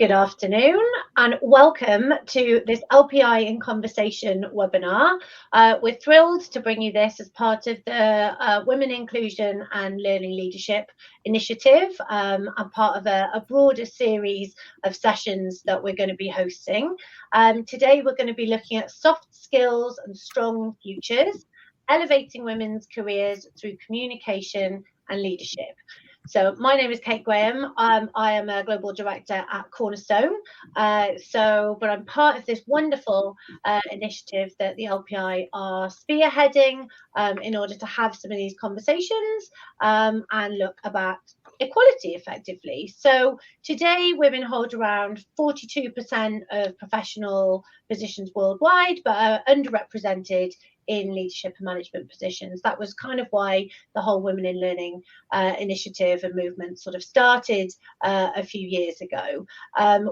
Good afternoon and welcome to this LPI in Conversation webinar. We're thrilled to bring you this as part of the Women Inclusion and Learning Leadership Initiative and part of a broader series of sessions that we're going to be hosting. Today we're going to be looking at soft skills and strong futures, elevating women's careers through communication and leadership. So my name is Kate Graham. I am a global director at Cornerstone. But I'm part of this wonderful initiative that the LPI are spearheading in order to have some of these conversations and look about equality effectively. So today women hold around 42% of professional positions worldwide, but are underrepresented in leadership and management positions. That was kind of why the whole Women in Learning initiative and movement sort of started a few years ago.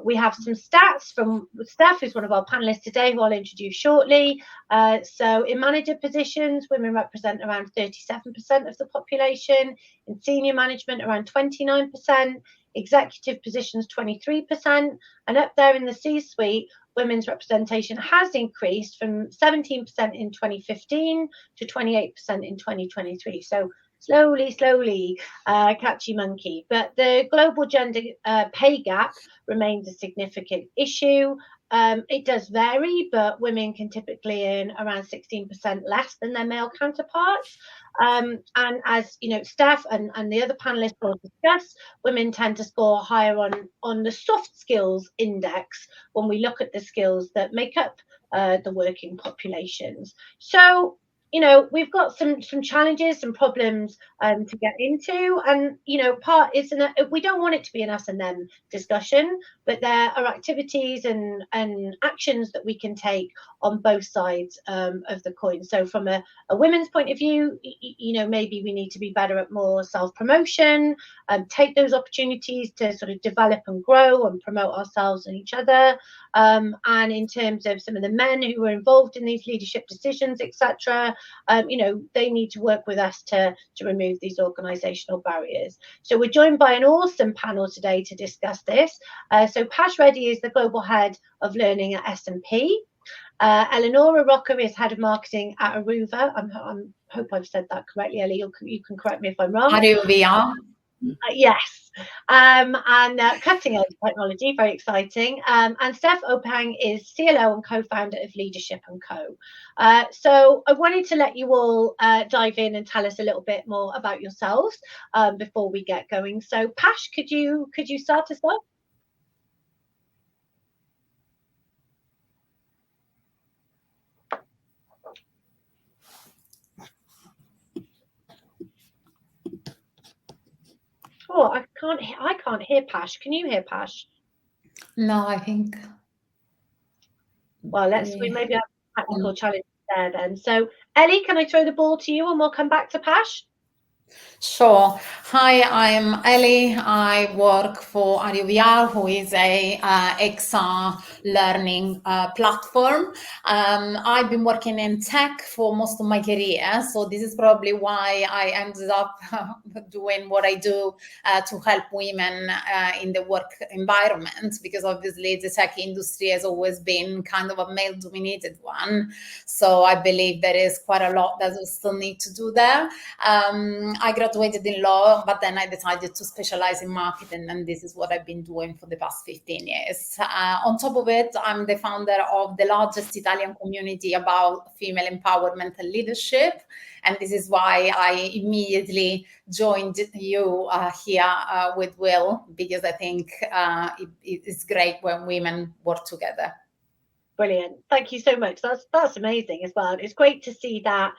We have some stats from Steph, who's one of our panelists today, who I'll introduce shortly. So in manager positions, women represent around 37% of the population. In senior management, around 29%. Executive positions, 23%. And up there in the C-suite, women's representation has increased from 17% in 2015 to 28% in 2023. So slowly, catchy monkey. But the global gender pay gap remains a significant issue. It does vary, but women can typically earn around 16% less than their male counterparts. And as you know, Steph and the other panelists will discuss, women tend to score higher on the soft skills index when we look at the skills that make up the working populations. So, you know, we've got some challenges and problems to get into, and you know, we don't want it to be an us and them discussion, but there are activities and actions that we can take on both sides of the coin. So from a women's point of view, you know, maybe we need to be better at more self-promotion, take those opportunities to sort of develop and grow and promote ourselves and each other. And in terms of some of the men who are involved in these leadership decisions, etc., you know, they need to work with us to remove these organisational barriers. So we're joined by an awesome panel today to discuss this. So Pash Reddy is the global head of learning at S&P. Eleonora Rocker is head of marketing at Aruva. I hope I've said that correctly, Ellie. You can correct me if I'm wrong. Aruva. Yes, and cutting edge technology, very exciting. And Steph Opang is CLO and co-founder of Leadership & Co. So I wanted to let you all dive in and tell us a little bit more about yourselves before we get going. So Pash, could you start us off? Oh, I can't hear Pash. Can you hear Pash? No, I think. Well, we maybe have a technical challenge there then. So Ellie, can I throw the ball to you and we'll come back to Pash? Sure. Hi, I'm Ellie. I work for Aruva, who is a XR learning platform. I've been working in tech for most of my career, so this is probably why I ended up doing what I do to help women in the work environment, because obviously the tech industry has always been kind of a male-dominated one. So I believe there is quite a lot that we still need to do there. I graduated in law, but then I decided to specialize in marketing, and this is what I've been doing for the past 15 years. On top of it, I'm the founder of the largest Italian community about female empowerment and leadership, and this is why I immediately joined you here with Will, because I think it's great when women work together. Brilliant. Thank you so much. That's amazing as well. It's great to see that.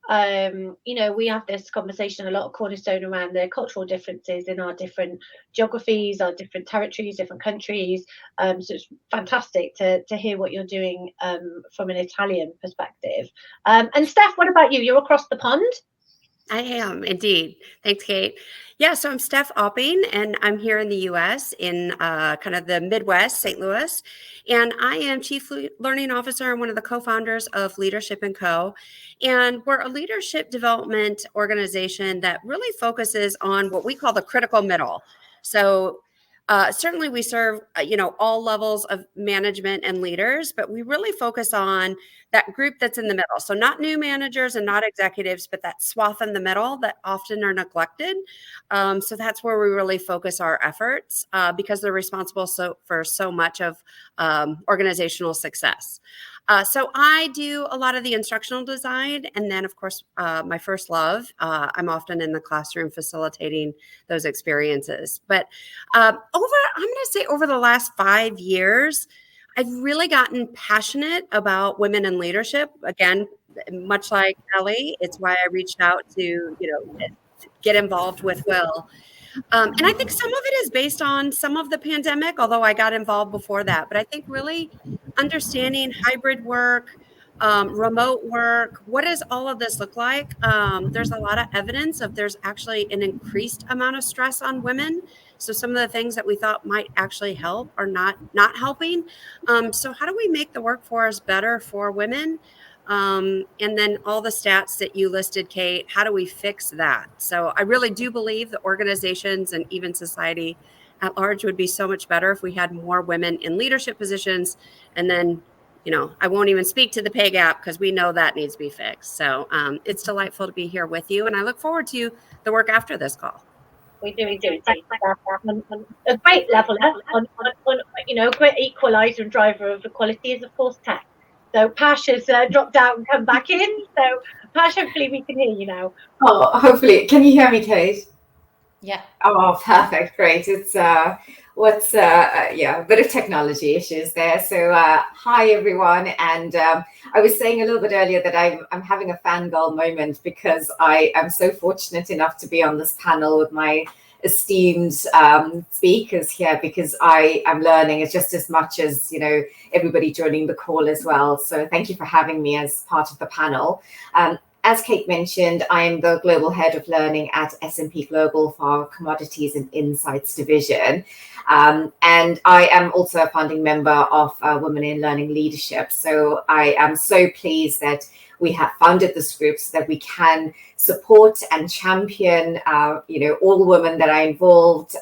You know, we have this conversation a lot of Cornerstone around the cultural differences in our different geographies, our different territories, different countries. So it's fantastic to hear what you're doing from an Italian perspective. And Steph, what about you? You're across the pond? I am indeed. Thanks, Kate. Yeah, so I'm Steph Opping, and I'm here in the U.S. in kind of the Midwest, St. Louis, and I am Chief Learning Officer and one of the co-founders of Leadership & Co. And we're a leadership development organization that really focuses on what we call the critical middle. So Certainly we serve, all levels of management and leaders, but we really focus on that group that's in the middle. So not new managers and not executives, but that swath in the middle that often are neglected. So that's where we really focus our efforts because they're responsible for so much of organizational success. So I do a lot of the instructional design, and then of course my first love, I'm often in the classroom facilitating those experiences. But I'm going to say over the last 5 years, I've really gotten passionate about women in leadership. Again, much like Ellie, it's why I reached out to get involved with Will. And I think some of it is based on some of the pandemic, although I got involved before that. But I think really understanding hybrid work, remote work, what does all of this look like? There's a lot of evidence of there's actually an increased amount of stress on women. So some of the things that we thought might actually help are not helping. So how do we make the workforce better for women? And then all the stats that you listed, Kate, how do we fix that? So I really do believe that organizations and even society at large would be so much better if we had more women in leadership positions. And then, I won't even speak to the pay gap because we know that needs to be fixed. So it's delightful to be here with you. And I look forward to the work after this call. We do. A great leveler on great equalizer and driver of equality is, of course, tech. So Pash has dropped out and come back in. So Pash, hopefully we can hear you now. Oh, hopefully. Can you hear me, Kate? Yeah. Oh, perfect. Great. It's a bit of technology issues there. So hi, everyone. And I was saying a little bit earlier that I'm having a fangirl moment because I am so fortunate enough to be on this panel with my esteemed speakers here, because I am learning as just as much as everybody joining the call as well. So thank you for having me as part of the panel. As Kate mentioned, I'm the Global Head of Learning at S&P Global for our Commodities and Insights division. And I am also a founding member of Women in Learning Leadership. So I am so pleased that we have founded this group so that we can support and champion, all women that are involved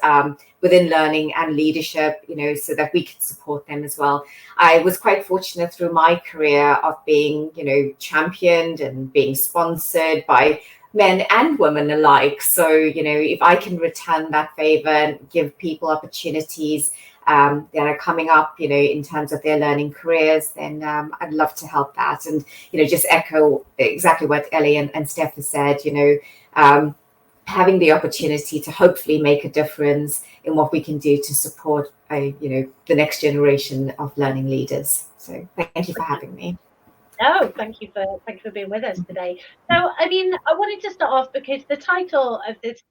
within learning and leadership, so that we can support them as well. I was quite fortunate through my career of being, championed and being sponsored by men and women alike. So, if I can return that favor and give people opportunities that are coming up, in terms of their learning careers, then I'd love to help that. And, just echo exactly what Ellie and Steph has said, having the opportunity to hopefully make a difference in what we can do to support, the next generation of learning leaders. So thank you for having me. No, thank you for being with us today. So, I wanted to start off because the title of this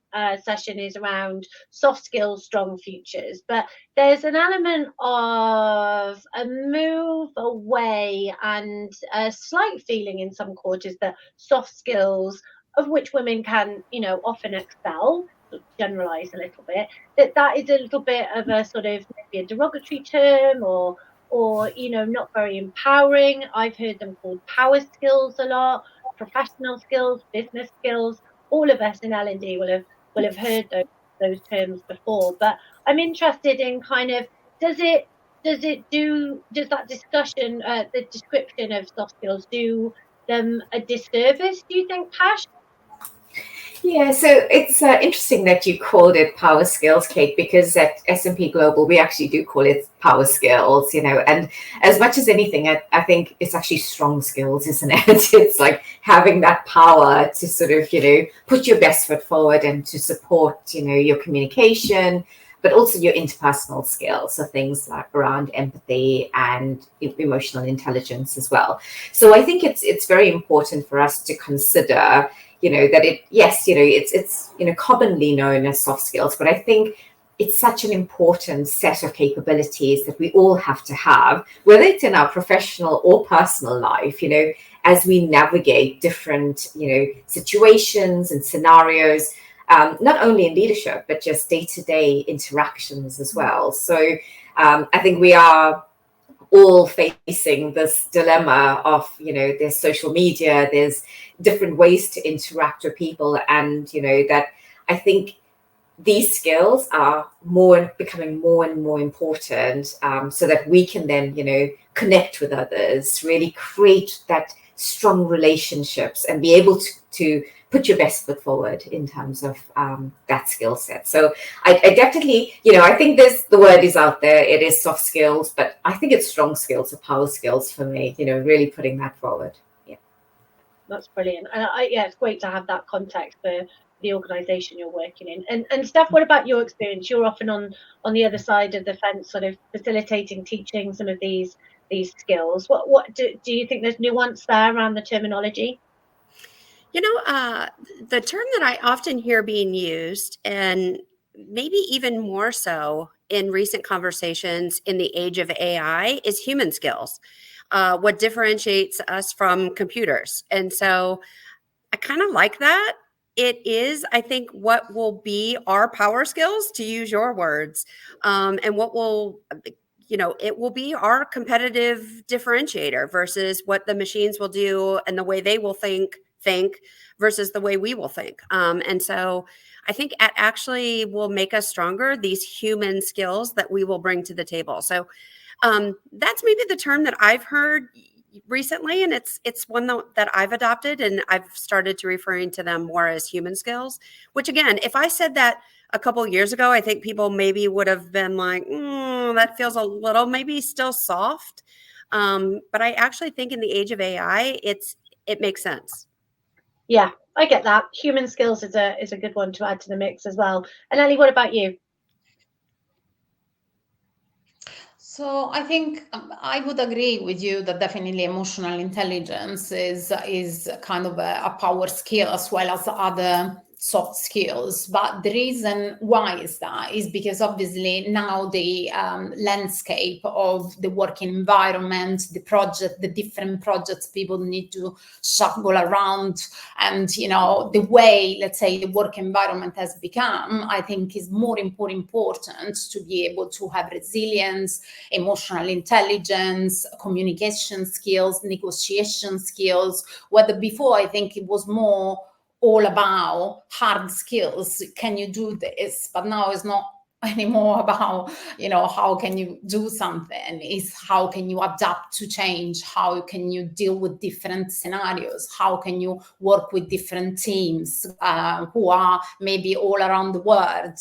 session is around soft skills, strong futures, but there's an element of a move away and a slight feeling in some quarters that soft skills, of which women can, often excel, generalize a little bit, that is a little bit of a sort of maybe a derogatory term or not very empowering. I've heard them called power skills a lot, professional skills, business skills. All of us in L&D will have heard those terms before. But I'm interested in kind of does that discussion, the description of soft skills, do them a disservice, do you think, Pash? Yeah, so it's interesting that you called it power skills, Kate, because at S&P Global, we actually do call it power skills, and as much as anything, I think it's actually strong skills, isn't it? It's like having that power to sort of, put your best foot forward and to support, your communication, but also your interpersonal skills, so things like around empathy and emotional intelligence as well. So I think it's very important for us to consider that it's commonly known as soft skills, but I think it's such an important set of capabilities that we all have to have, whether it's in our professional or personal life, as we navigate different, situations and scenarios, not only in leadership, but just day-to-day interactions as well. So I think we are all facing this dilemma of, there's social media, there's different ways to interact with people. And, that I think these skills are becoming more and more important, so that we can then, connect with others, really create that strong relationships and be able to put your best foot forward in terms of that skill set. So I definitely, I think the word is out there. It is soft skills, but I think it's strong skills or power skills for me, really putting that forward. Yeah. That's brilliant. And it's great to have that context for the organisation you're working in. And Steph, what about your experience? You're often on the other side of the fence, sort of facilitating, teaching some of these skills. What do you think there's nuance there around the terminology? The term that I often hear being used, and maybe even more so in recent conversations in the age of AI, is human skills. What differentiates us from computers. And so I kind of like that. It is, I think, what will be our power skills, to use your words, and what will, it will be our competitive differentiator versus what the machines will do and the way they will think versus the way we will think. And so I think it actually will make us stronger, these human skills that we will bring to the table. So that's maybe the term that I've heard recently, and it's one that I've adopted, and I've started to referring to them more as human skills, which again, if I said that a couple of years ago, I think people maybe would have been like, that feels a little maybe still soft. But I actually think in the age of AI, it makes sense. Yeah, I get that. Human skills is a good one to add to the mix as well. And Ellie, what about you? So I think I would agree with you that definitely emotional intelligence is kind of a power skill as well as other soft skills. But the reason why is that is because obviously now the landscape of the working environment, the different projects people need to shuffle around, and the way, let's say, the work environment has become, I think is more important to be able to have resilience, emotional intelligence, communication skills, negotiation skills, whether before I think it was more all about hard skills. Can you do this? But now it's not anymore about, how can you do something? It's how can you adapt to change? How can you deal with different scenarios? How can you work with different teams who are maybe all around the world,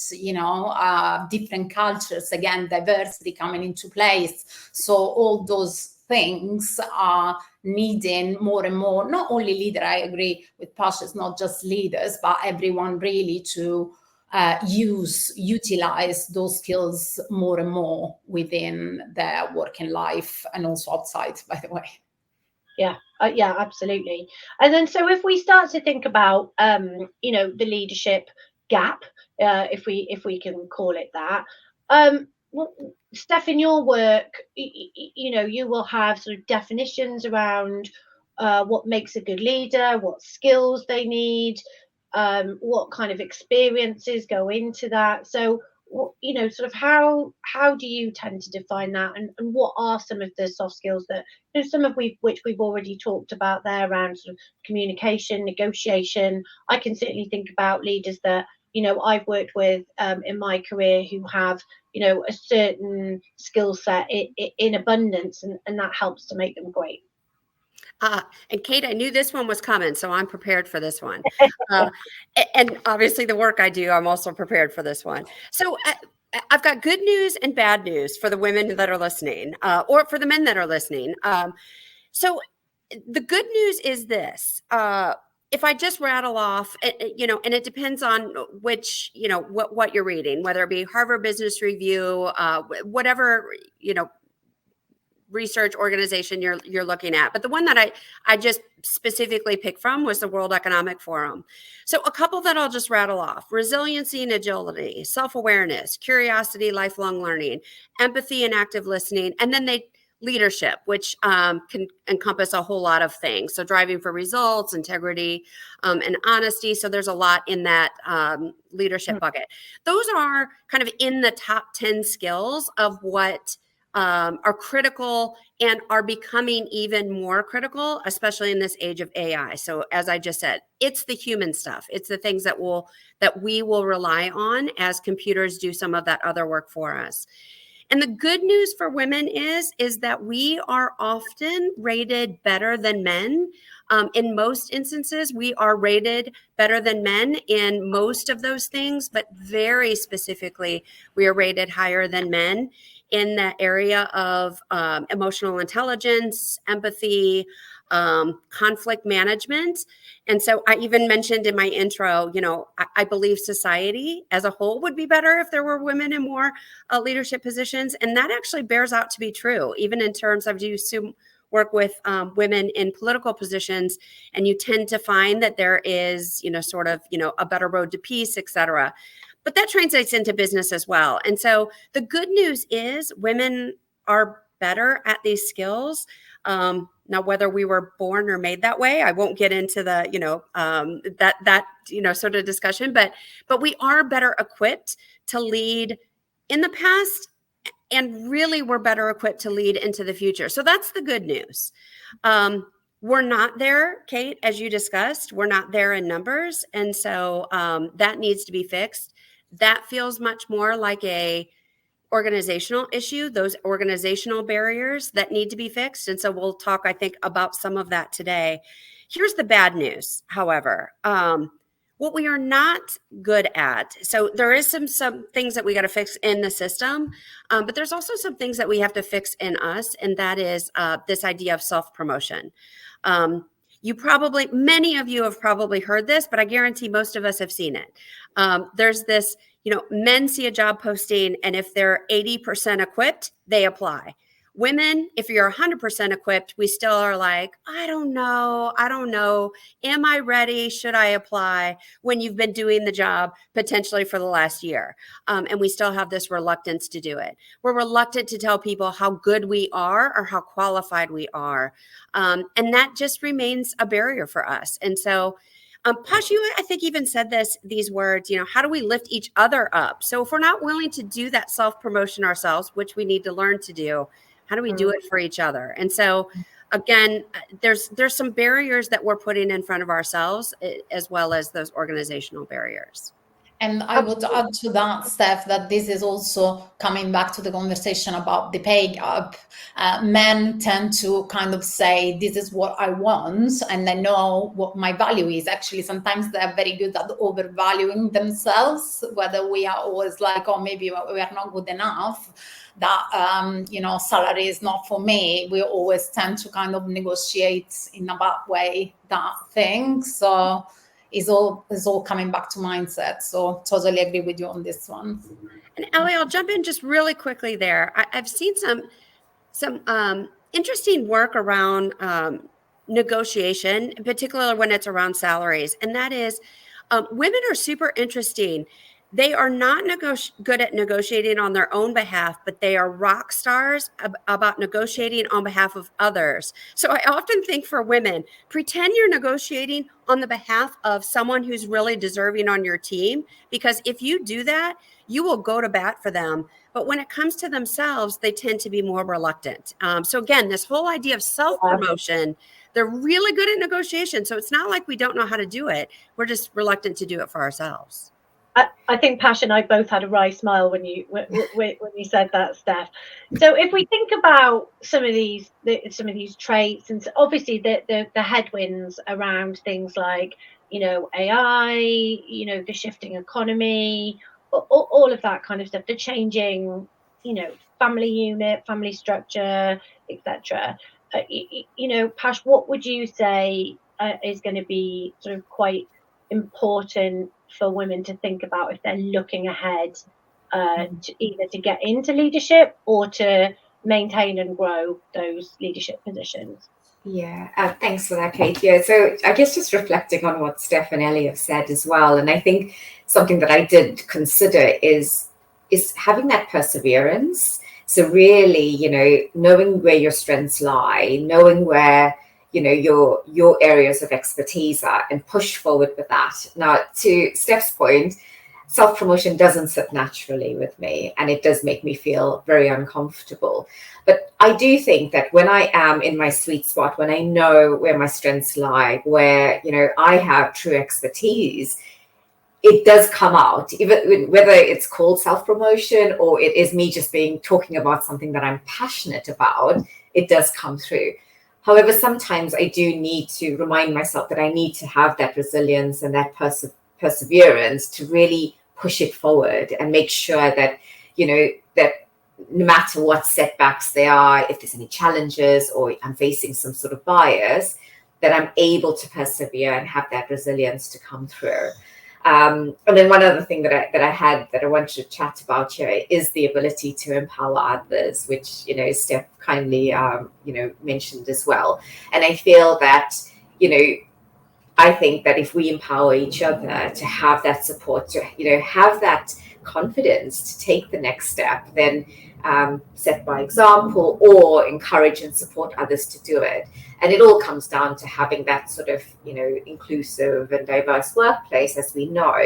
different cultures, again, diversity coming into place. So all those things are needing more and more, not only leader, I agree with Pasha, it's not just leaders, but everyone really to utilize those skills more and more within their working life and also outside, by the way. Yeah, absolutely. And then, so if we start to think about, the leadership gap, if we can call it that, well, Steph, in your work, you will have sort of definitions around what makes a good leader, what skills they need, what kind of experiences go into that. So, sort of how do you tend to define that, and what are some of the soft skills that, some of which we've already talked about there around sort of communication, negotiation. I can certainly think about leaders that I've worked with in my career who have a certain skill set in abundance, and that helps to make them great. And Kate, I knew this one was coming, so I'm prepared for this one. And obviously the work I do, I'm also prepared for this one. So I've got good news and bad news for the women that are listening, or for the men that are listening. So the good news is this. If I just rattle off, and it depends on which, what you're reading, whether it be Harvard Business Review, whatever, research organization you're looking at. But the one that I just specifically picked from was the World Economic Forum. So a couple that I'll just rattle off: resiliency and agility, self-awareness, curiosity, lifelong learning, empathy and active listening, and then leadership, which can encompass a whole lot of things. So driving for results, integrity, and honesty. So there's a lot in that leadership bucket. Those are kind of in the top 10 skills of what are critical and are becoming even more critical, especially in this age of AI. So as I just said, it's the human stuff. It's the things that we will rely on as computers do some of that other work for us. And the good news for women is that we are often rated better than men. In most instances, we are rated better than men in most of those things, but very specifically, we are rated higher than men in the area of emotional intelligence, empathy, conflict management. And so I even mentioned in my intro, I believe society as a whole would be better if there were women in more leadership positions. And that actually bears out to be true, even in terms of you work with women in political positions, and you tend to find that there is, a better road to peace, et cetera. But that translates into business as well. And so the good news is women are better at these skills. Now, whether we were born or made that way, I won't get into the, sort of discussion, but we are better equipped to lead in the past, and really we're better equipped to lead into the future. So that's the good news. We're not there, Kate, as you discussed, we're not there in numbers. And so that needs to be fixed. That feels much more like a organizational issue, those organizational barriers that need to be fixed. And so we'll talk, I think, about some of that today. Here's the bad news, however. What we are not good at, so there is some things that we got to fix in the system, but there's also some things that we have to fix in us, and that is this idea of self-promotion. Many of you have probably heard this, but I guarantee most of us have seen it. There's this, men see a job posting, and if they're 80% equipped, they apply. Women, if you're 100% equipped, we still are like, I don't know. Am I ready? Should I apply? When you've been doing the job potentially for the last year. And we still have this reluctance to do it. We're reluctant to tell people how good we are or how qualified we are. And that just remains a barrier for us. And so Pash, you, I think, even said these words, how do we lift each other up? So if we're not willing to do that self-promotion ourselves, which we need to learn to do, how do we do it for each other? And so, again, there's some barriers that we're putting in front of ourselves, as well as those organizational barriers. And I would add to that, Steph, that this is also coming back to the conversation about the pay gap. Men tend to kind of say, this is what I want, and they know what my value is. Actually, sometimes they're very good at overvaluing themselves, whether we are always like, oh, maybe we are not good enough, that, salary is not for me. We always tend to kind of negotiate in a bad way that thing. So is all coming back to mindset. So totally agree with you on this one. And Ellie, I'll jump in just really quickly there. I've seen some interesting work around negotiation, in particular when it's around salaries. And that is, women are super interesting. They are not good at negotiating on their own behalf, but they are rock stars about negotiating on behalf of others. So I often think for women, pretend you're negotiating on the behalf of someone who's really deserving on your team, because if you do that, you will go to bat for them. But when it comes to themselves, they tend to be more reluctant. So again, this whole idea of self-promotion, they're really good at negotiation. So it's not like we don't know how to do it. We're just reluctant to do it for ourselves. I think Pash and I both had a wry smile when you said that, Steph. So if we think about some of these traits, and obviously the headwinds around things like AI, the shifting economy, all of that kind of stuff, the changing family unit, family structure, etc. Pash, what would you say is going to be sort of quite important for women to think about if they're looking ahead to either to get into leadership or to maintain and grow those leadership positions? Yeah, thanks for that, Kate. Yeah, so I guess just reflecting on what Steph and Ellie have said as well, and I think something that I did consider is having that perseverance. So really, knowing where your strengths lie, knowing where your areas of expertise are, and push forward with that. Now, to Steph's point, self-promotion doesn't sit naturally with me, and it does make me feel very uncomfortable. But I do think that when I am in my sweet spot, when I know where my strengths lie, where, you know, I have true expertise, it does come out, even whether it's called self-promotion or it is me just talking about something that I'm passionate about, it does come through. However, sometimes I do need to remind myself that I need to have that resilience and that perseverance to really push it forward and make sure that, you know, that no matter what setbacks there are, if there's any challenges or I'm facing some sort of bias, that I'm able to persevere and have that resilience to come through. And then one other thing that I wanted to chat about here is the ability to empower others, which, you know, Steph kindly, you know, mentioned as well. And I feel that, you know, I think that if we empower each other to have that support, to, you know, have that confidence to take the next step, then set by example or encourage and support others to do it. And it all comes down to having that sort of, you know, inclusive and diverse workplace, as we know.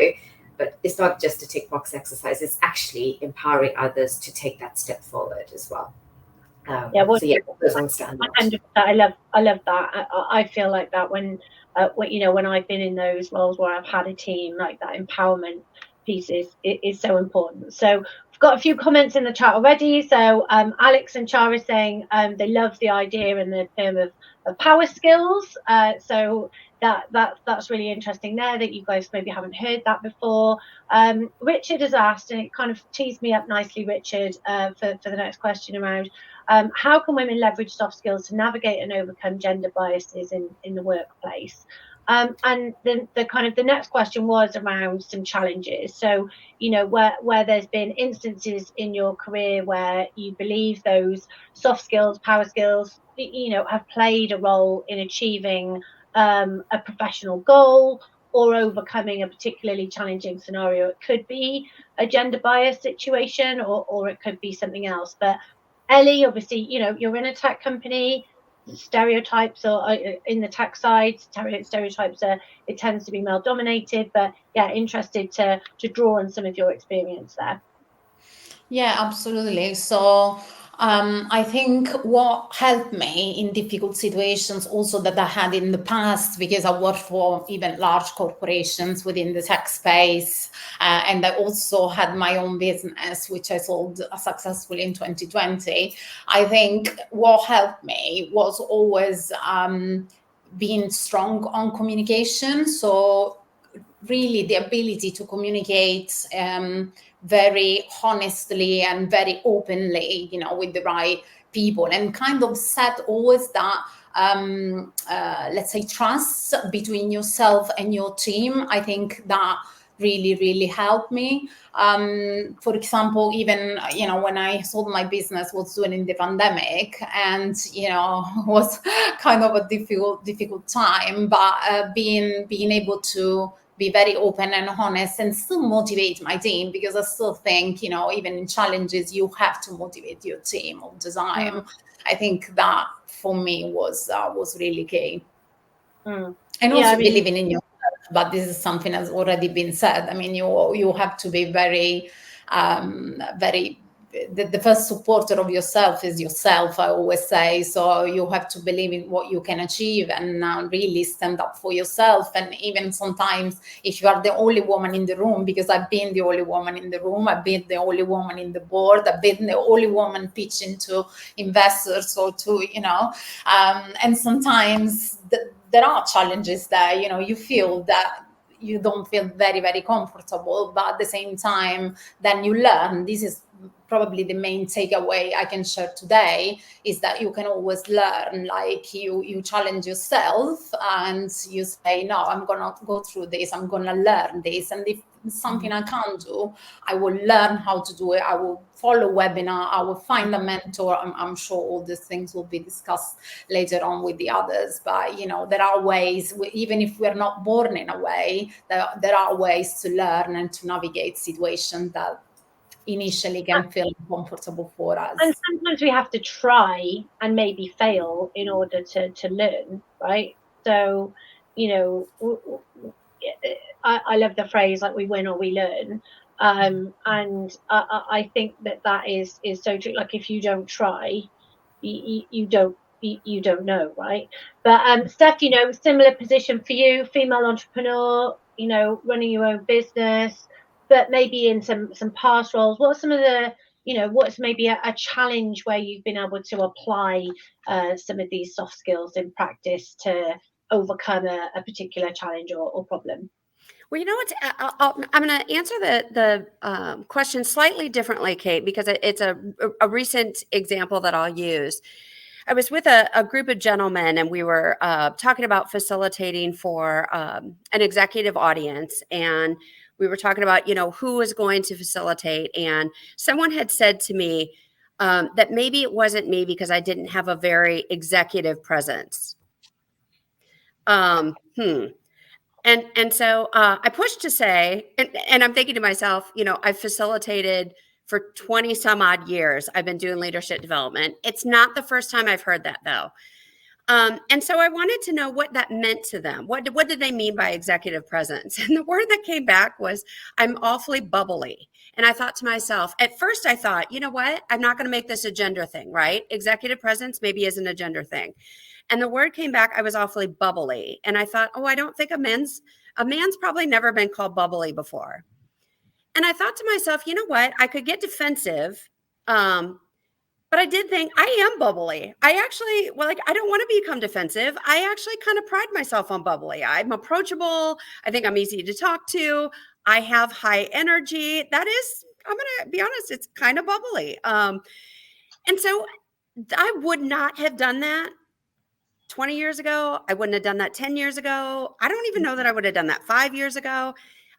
But it's not just a tick box exercise, it's actually empowering others to take that step forward as well. I love that. I feel like that when you know, when I've been in those roles where I've had a team, like that empowerment piece is so important. So we've got a few comments in the chat already. So Alex and Chara saying they love the idea and the term of power skills. So that's really interesting there, that you guys maybe haven't heard that before. Richard has asked, and it kind of teased me up nicely, Richard, for the next question around how can women leverage soft skills to navigate and overcome gender biases in the workplace? And then the next question was around some challenges. So, you know, where there's been instances in your career where you believe those soft skills, power skills, you know, have played a role in achieving a professional goal or overcoming a particularly challenging scenario. It could be a gender bias situation, or it could be something else. But Ellie, obviously, you know, you're in a tech company. Stereotypes are in the tech side. Stereotypes are, it tends to be male dominated. But yeah, interested to draw on some of your experience there. Yeah, absolutely. So I think what helped me in difficult situations also that I had in the past, because I worked for even large corporations within the tech space, and I also had my own business, which I sold successfully in 2020. I think what helped me was always being strong on communication. So really the ability to communicate very honestly and very openly, you know, with the right people, and kind of set always that let's say trust between yourself and your team. I think that really helped me. For example, even, you know, when I sold my business was during the pandemic, and, you know, was kind of a difficult time, but being able to be very open and honest and still motivate my team, because I still think, you know, even in challenges, you have to motivate your team all the time. Mm. I think that for me was really key. Mm. And also believing in yourself, but this is something that's already been said. I mean, you have to be very, the first supporter of yourself is yourself, I always say. So you have to believe in what you can achieve and really stand up for yourself. And even sometimes if you are the only woman in the room, because I've been the only woman in the room, I've been the only woman in the board, I've been the only woman pitching to investors or to, you know, and sometimes there are challenges there, you know, you feel that you don't feel very comfortable, but at the same time, then you learn. This is probably the main takeaway I can share today, is that you can always learn. Like you challenge yourself and you say, no, I'm gonna go through this, I'm gonna learn this, and if something I can't do, I will learn how to do it. I will follow webinar, I will find a mentor. I'm sure all these things will be discussed later on with the others, but you know, there are ways, even if we're not born in a way, there are ways to learn and to navigate situations that initially can feel uncomfortable for us. And sometimes we have to try and maybe fail in order to learn, right? So, you know, I love the phrase, like, we win or we learn. And I think that is so true. Like, if you don't try, you don't know, right? But Steph, similar position for you, female entrepreneur, running your own business, but maybe in some past roles. What's some of the, what's maybe a challenge where you've been able to apply some of these soft skills in practice to overcome a particular challenge or problem? Well, you know what? I'm going to answer the question slightly differently, Kate, because it's a recent example that I'll use. I was with a group of gentlemen, and we were talking about facilitating for an executive audience, and we were talking about, who was going to facilitate. And someone had said to me that maybe it wasn't me because I didn't have a very executive presence. And so I pushed to say, and I'm thinking to myself, I've facilitated for 20 some odd years. I've been doing leadership development. It's not the first time I've heard that, though. And so I wanted to know what that meant to them. What did they mean by executive presence? And the word that came back was, I'm awfully bubbly. And I thought to myself, at first I thought, you know what? I'm not going to make this a gender thing, right? Executive presence maybe isn't a gender thing. And the word came back, I was awfully bubbly. And I thought, I don't think a man's probably never been called bubbly before. And I thought to myself, you know what? I could get defensive. But I did think I am bubbly. I actually, I don't want to become defensive. I actually kind of pride myself on bubbly. I'm approachable. I think I'm easy to talk to. I have high energy. That is, I'm going to be honest, it's kind of bubbly. And so I would not have done that 20 years ago. I wouldn't have done that 10 years ago. I don't even know that I would have done that 5 years ago.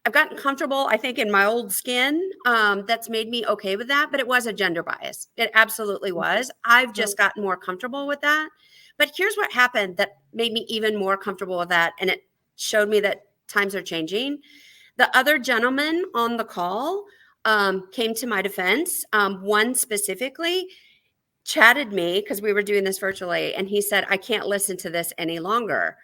I've gotten comfortable, I think, in my old skin. That's made me okay with that, but it was a gender bias. It absolutely was. I've just gotten more comfortable with that. But here's what happened that made me even more comfortable with that, and it showed me that times are changing. The other gentleman on the call came to my defense. One specifically chatted me because we were doing this virtually, and he said, I can't listen to this any longer.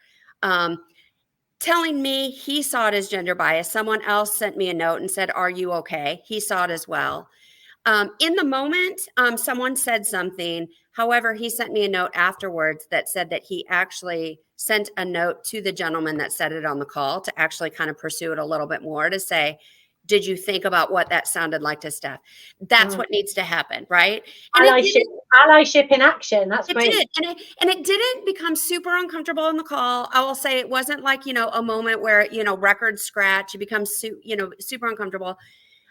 Telling me he saw it as gender bias. Someone else sent me a note and said, are you okay? He saw it as well. In the moment, someone said something. However, he sent me a note afterwards that said that he actually sent a note to the gentleman that said it on the call to actually kind of pursue it a little bit more, to say, did you think about what that sounded like to Steph? That's what needs to happen, right? And allyship in action. That's great. It did. And it didn't become super uncomfortable in the call. I will say it wasn't like, a moment where, record scratch, you become, super uncomfortable.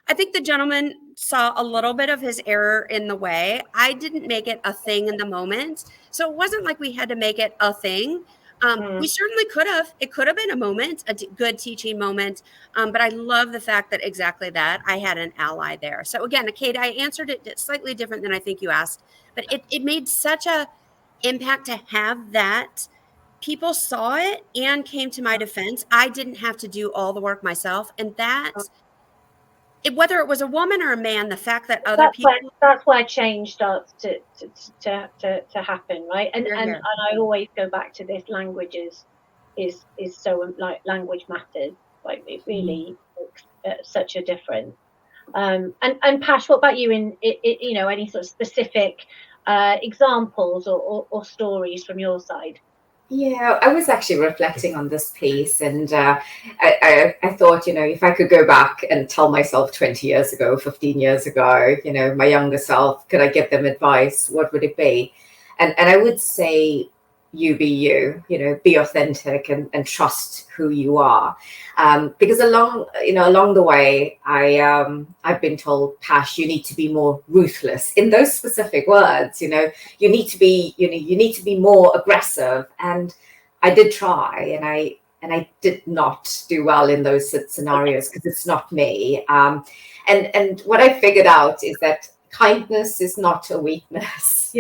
I think the gentleman saw a little bit of his error in the way. I didn't make it a thing in the moment. So it wasn't like we had to make it a thing. We certainly could have. It could have been a moment, a good teaching moment. But I love the fact that exactly that I had an ally there. So again, Kate, I answered it slightly different than I think you asked, but it made such a impact to have that. People saw it and came to my defense. I didn't have to do all the work myself. And whether it was a woman or a man, the fact that that's where change starts to happen, right? And I always go back to this: language is so, like, language matters. Like, it really makes such a difference. And Pash, what about you? In any sort of specific examples or stories from your side? Yeah, I was actually reflecting on this piece, and I thought, if I could go back and tell myself 20 years ago, 15 years ago, my younger self, could I give them advice? What would it be? And I would say, you be you, be authentic and trust who you are. Because along the way, I've been told, Pash, you need to be more ruthless in those specific words. You need to be more aggressive. And I did try, and I did not do well in those scenarios because it's not me. And what I figured out is that kindness is not a weakness.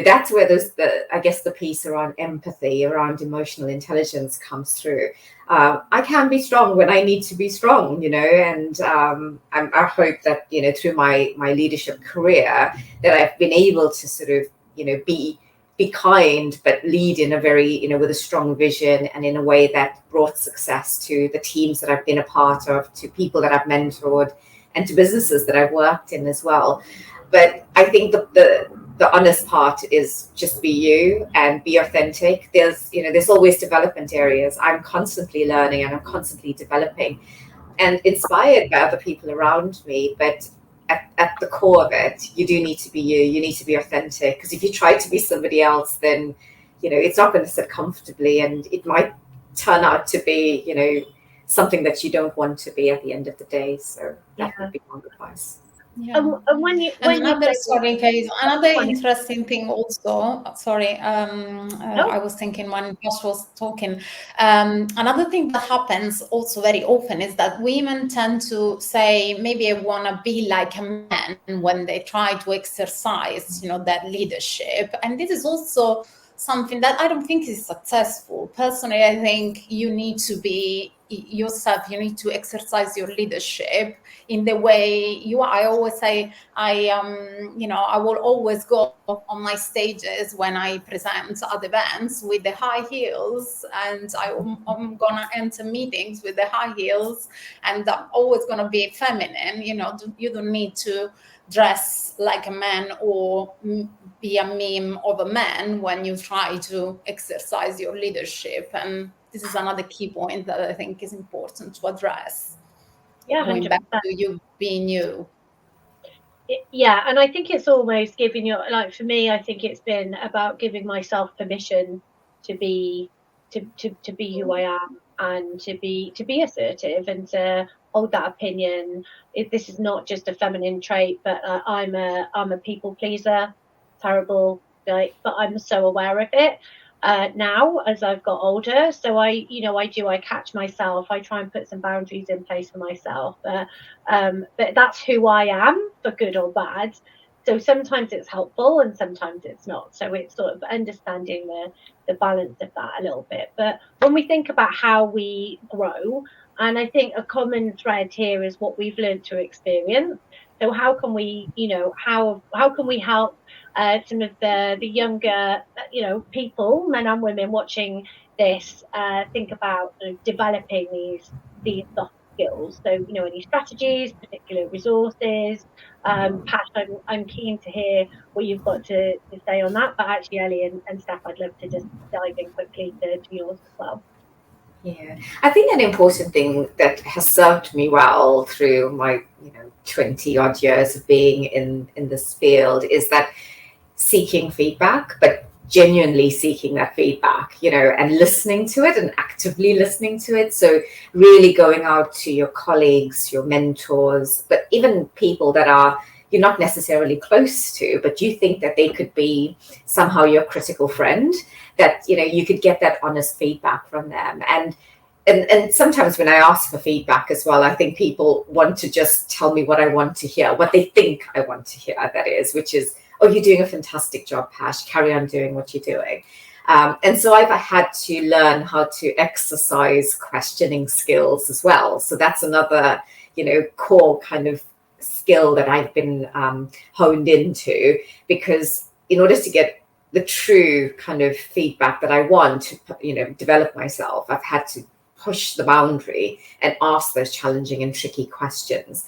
That's where the piece around empathy, around emotional intelligence comes through. I can be strong when I need to be strong, and I hope that, through my leadership career, that I've been able to sort of, be be kind, but lead in a very, with a strong vision and in a way that brought success to the teams that I've been a part of, to people that I've mentored, and to businesses that I've worked in as well. But I think the honest part is just be you and be authentic. There's always development areas. I'm constantly learning and I'm constantly developing and inspired by other people around me. But at the core of it, you do need to be you. You need to be authentic, because if you try to be somebody else, then, it's not going to sit comfortably, and it might turn out to be, something that you don't want to be at the end of the day. So that would be my advice. Yeah. And when you sorry, Kate, another interesting thing also, sorry, I was thinking when Josh was talking, another thing that happens also very often is that women tend to say, maybe I want to be like a man when they try to exercise, that leadership. And this is also something that I don't think is successful. Personally, I think you need to be yourself. You need to exercise your leadership in the way you are. I always say, I will always go on my stages when I present at events with the high heels, and I'm gonna enter meetings with the high heels, and I'm always gonna be feminine. You don't need to dress like a man or be a meme of a man when you try to exercise your leadership. And this is another key point that I think is important to address. Yeah, going back to you being you. Yeah, and I think it's almost giving for me, I think it's been about giving myself permission to be who I am, and to be assertive, and to hold that opinion. This is not just a feminine trait, but I'm a people pleaser, terrible, but I'm so aware of it now as I've got older. So I catch myself. I try and put some boundaries in place for myself. But that's who I am, for good or bad. So sometimes it's helpful and sometimes it's not. So it's sort of understanding the balance of that a little bit. But when we think about how we grow, and I think a common thread here is what we've learned through experience. So how can we, how can we help some of the younger, people, men and women watching this, think about developing these soft skills? So, any strategies, particular resources? Pat, I'm keen to hear what you've got to say on that. But actually, Ellie and Steph, I'd love to just dive in quickly to yours as well. Yeah, I think an important thing that has served me well through my 20 odd years of being in this field is that seeking feedback, but genuinely seeking that feedback, and listening to it, and actively listening to it. So really going out to your colleagues, your mentors, but even people that you're not necessarily close to, but you think that they could be somehow your critical friend, that you could get that honest feedback from them. And sometimes when I ask for feedback as well, I think people want to just tell me what I want to hear, what they think I want to hear, that is, which is, oh, you're doing a fantastic job, Pash, carry on doing what you're doing. And so I've had to learn how to exercise questioning skills as well. So that's another, core kind of skill that I've been honed into, because in order to get the true kind of feedback that I want to, develop myself, I've had to push the boundary and ask those challenging and tricky questions.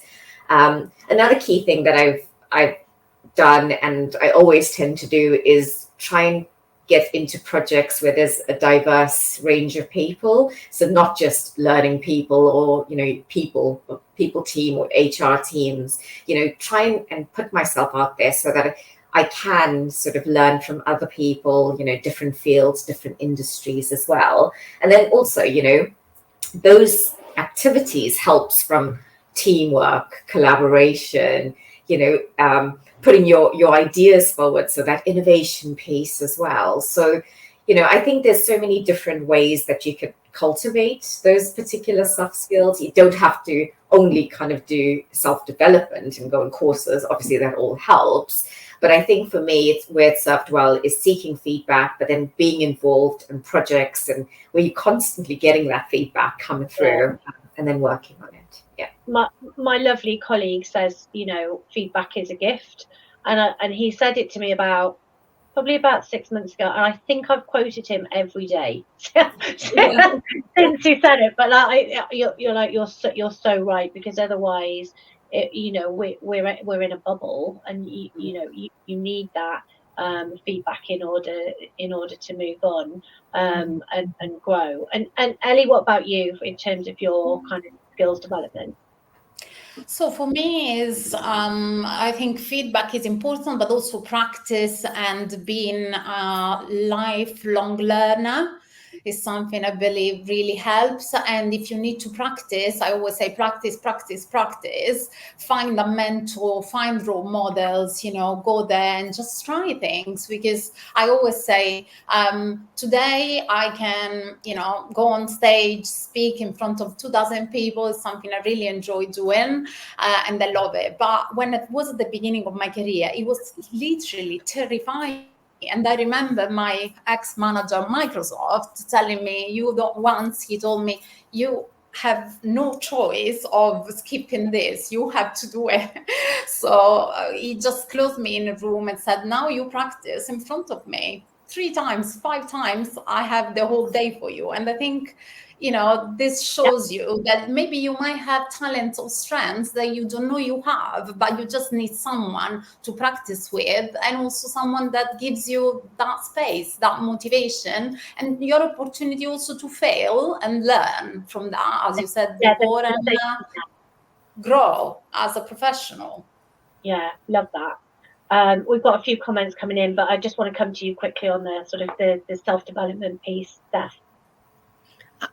Another key thing that I've done, and I always tend to do, is try and get into projects where there's a diverse range of people. So not just learning people or, people team or HR teams, try and put myself out there so that I can sort of learn from other people, different fields, different industries as well. And then also, those activities helps from teamwork, collaboration, putting your ideas forward, so that innovation piece as well. So, I think there's so many different ways that you could cultivate those particular soft skills. You don't have to only kind of do self-development and go on courses. Obviously, that all helps. But I think for me, where it served well is seeking feedback, but then being involved in projects and where you're constantly getting that feedback coming through, and then working on it. Yeah. My lovely colleague says, feedback is a gift. And he said it to me about probably about 6 months ago, and I think I've quoted him every day since he said it. But you're so right, because otherwise, we're in a bubble, and you need that feedback in order to move on and grow. And Ellie, what about you in terms of your kind of skills development? So for me is I think feedback is important, but also practice and being a lifelong learner is something I believe really helps. And if you need to practice, I always say practice, practice, practice. Find a mentor, find role models, go there and just try things. Because I always say today I can, go on stage, speak in front of 2,000 people. It's something I really enjoy doing and I love it. But when it was at the beginning of my career, it was literally terrifying. And I remember my ex-manager, Microsoft, telling me, he told me, you have no choice of skipping this. You have to do it. So he just closed me in a room and said, now you practice in front of me 3 times, 5 times. I have the whole day for you. And I think, this shows you that maybe you might have talents or strengths that you don't know you have, but you just need someone to practice with, and also someone that gives you that space, that motivation, and your opportunity also to fail and learn from that, as you said before, and grow as a professional. Yeah, love that. We've got a few comments coming in, but I just want to come to you quickly on the sort of the self-development piece, Steph.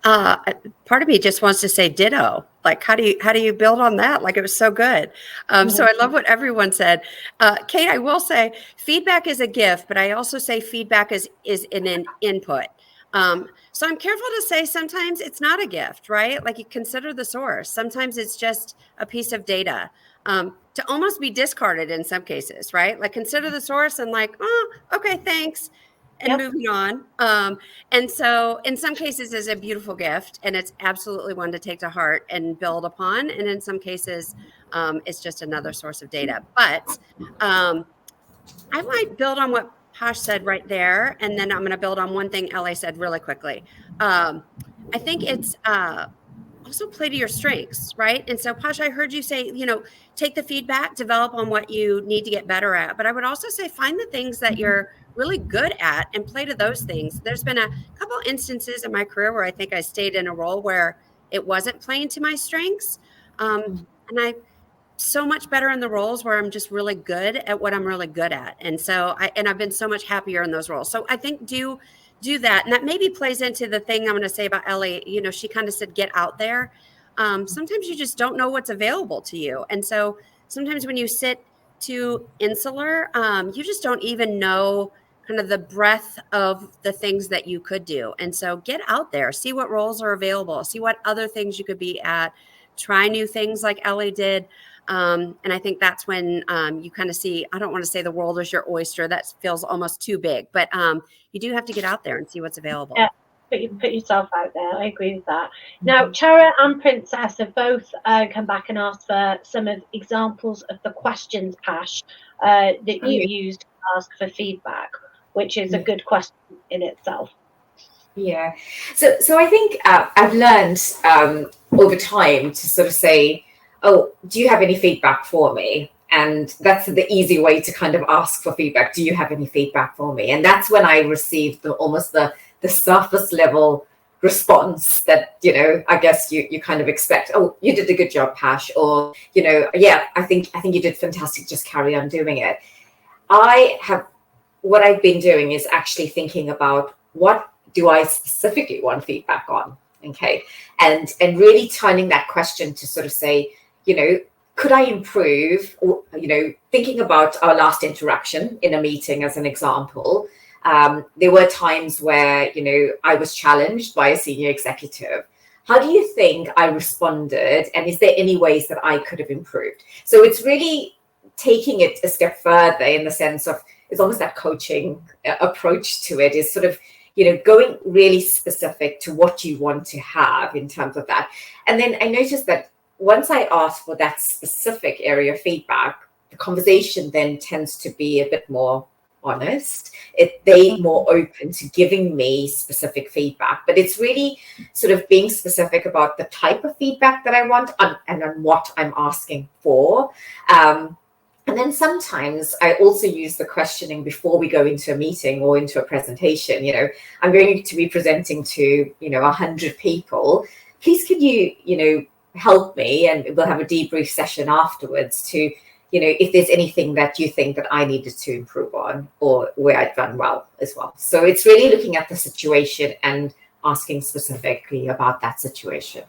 Part of me just wants to say ditto. Like, how do you build on that? Like, it was so good. So I love what everyone said. Kate, I will say feedback is a gift, but I also say feedback is an input. So I'm careful to say sometimes it's not a gift, right? Like, you consider the source. Sometimes it's just a piece of data to almost be discarded in some cases, right? Like, consider the source and like, oh, okay, thanks. And moving on. And so in some cases it's a beautiful gift, and it's absolutely one to take to heart and build upon. And in some cases it's just another source of data. But I might build on what Posh said right there. And then I'm going to build on one thing LA said really quickly. I think it's also play to your strengths, right? And so Posh, I heard you say, take the feedback, develop on what you need to get better at. But I would also say find the things that you're really good at and play to those things. There's been a couple instances in my career where I think I stayed in a role where it wasn't playing to my strengths. And I'm so much better in the roles where I'm just really good at what I'm really good at. And so I've been so much happier in those roles. So I think do that. And that maybe plays into the thing I'm going to say about Ellie. She kind of said, get out there. Sometimes you just don't know what's available to you. And so sometimes when you sit too insular, you just don't even know kind of the breadth of the things that you could do. And so get out there, see what roles are available, see what other things you could be at, try new things like Ellie did. And I think that's when you kind of see, I don't want to say the world is your oyster. That feels almost too big, but you do have to get out there and see what's available. Yeah, put yourself out there. I agree with that. Now, Chara and Princess have both come back and asked for some of examples of the questions, Pash, that you used to ask for feedback, which is a good question in itself. Yeah. So I think I've learned over time to sort of say, oh, do you have any feedback for me? And that's the easy way to kind of ask for feedback. Do you have any feedback for me? And that's when I received almost the surface level response that, I guess you kind of expect. Oh, you did a good job, Pash. Or, yeah, I think you did fantastic. Just carry on doing it. What I've been doing is actually thinking about what do I specifically want feedback on? Okay. And really turning that question to sort of say, could I improve? Or, thinking about our last interaction in a meeting as an example, there were times where, I was challenged by a senior executive. How do you think I responded? And is there any ways that I could have improved? So it's really taking it a step further in the sense of, it's almost that coaching approach to it is sort of, going really specific to what you want to have in terms of that. And then I noticed that once I ask for that specific area of feedback, the conversation then tends to be a bit more honest. They're more open to giving me specific feedback, but it's really sort of being specific about the type of feedback that I want and on what I'm asking for. And then sometimes I also use the questioning before we go into a meeting or into a presentation. I'm going to be presenting to 100 people. Please could you help me, and we'll have a debrief session afterwards to if there's anything that you think that I needed to improve on or where I'd done well as well. So it's really looking at the situation and asking specifically about that situation.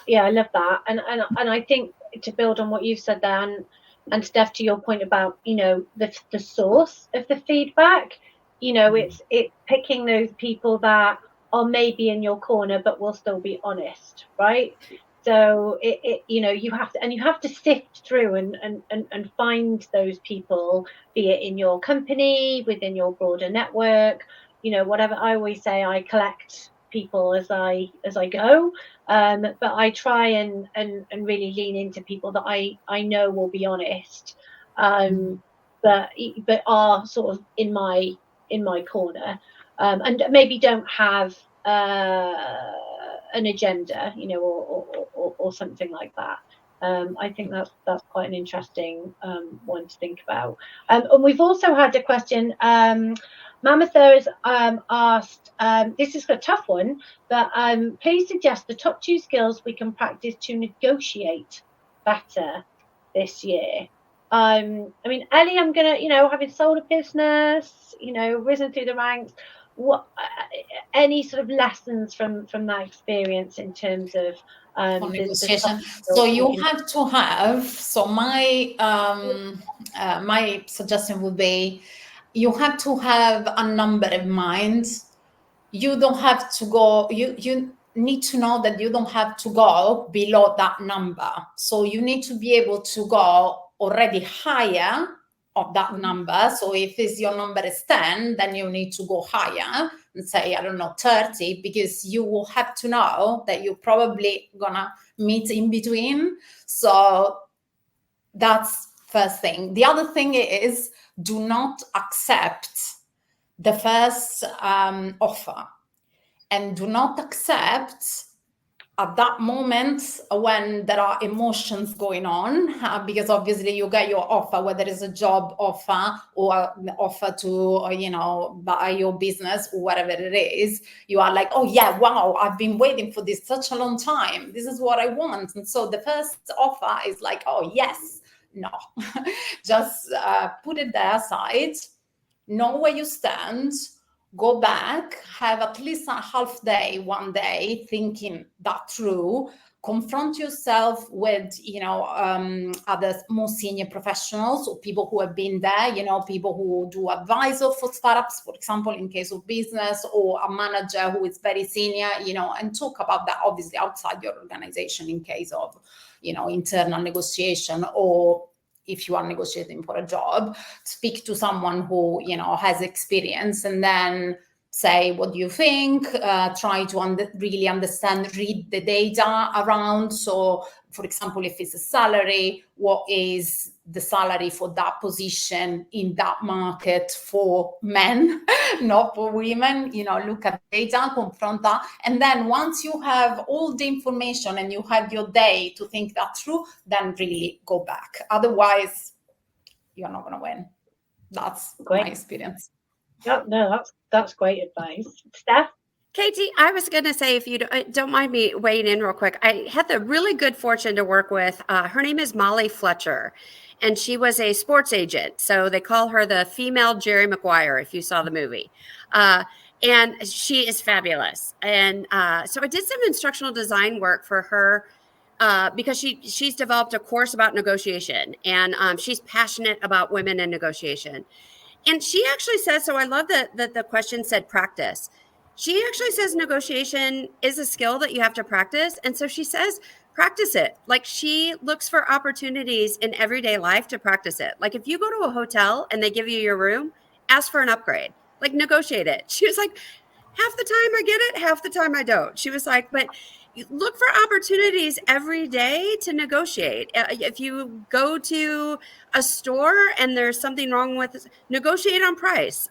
Yeah, I love that. And I think to build on what you've said there, and Steph, to your point about, the source of the feedback, it's picking those people that are maybe in your corner, but will still be honest, right? So you have to sift through and find those people, be it in your company, within your broader network, whatever. I always say I collect people as I go, but I try and really lean into people that I know will be honest, but are sort of in my corner, and maybe don't have an agenda, or something like that. I think that's quite an interesting one to think about. And we've also had a question. Mamatha has asked, this is a tough one, but please suggest the top 2 skills we can practice to negotiate better this year. I mean, Ellie, I'm gonna, having sold a business, risen through the ranks, what any sort of lessons from that experience in terms of negotiation? So you have to have, so my my suggestion would be, you have to have a number in mind. You don't have to go, you need to know that you don't have to go below that number. So you need to be able to go already higher of that number. So if your number is 10, then you need to go higher and say, I don't know, 30, because you will have to know that you're probably gonna meet in between. So that's first thing. The other thing is, do not accept the first offer, and do not accept at that moment when there are emotions going on, because obviously you get your offer, whether it's a job offer or an offer to, buy your business or whatever it is, you are like, oh yeah, wow, I've been waiting for this such a long time. This is what I want. And so the first offer is like, oh yes, no, just put it there aside, know where you stand, go back, have at least a half day, one day, thinking that through, confront yourself with, other more senior professionals or people who have been there, people who do advisor for startups, for example, in case of business, or a manager who is very senior, and talk about that obviously outside your organization in case of, internal negotiation, or if you are negotiating for a job, speak to someone who, has experience, and then say, what do you think? Try to really understand, read the data around. So, for example, if it's a salary, what is the salary for that position in that market for men, not for women? Look at data, confront that. And then once you have all the information and you have your day to think that through, then really go back. Otherwise, you're not going to win. That's great. My experience. Yep, no, that's great advice. Steph? Katie, I was going to say, if you don't mind me weighing in real quick, I had the really good fortune to work with, her name is Molly Fletcher, and she was a sports agent. So they call her the female Jerry Maguire, if you saw the movie. And she is fabulous. And so I did some instructional design work for her because she's developed a course about negotiation, and she's passionate about women in negotiation. And she actually says, so I love that the question said practice. She actually says negotiation is a skill that you have to practice. And so she says, practice it. Like, she looks for opportunities in everyday life to practice it. Like, if you go to a hotel and they give you your room, ask for an upgrade, like negotiate it. She was like, half the time I get it, half the time I don't. She was like, but you look for opportunities every day to negotiate. If you go to a store and there's something wrong with, negotiate on price.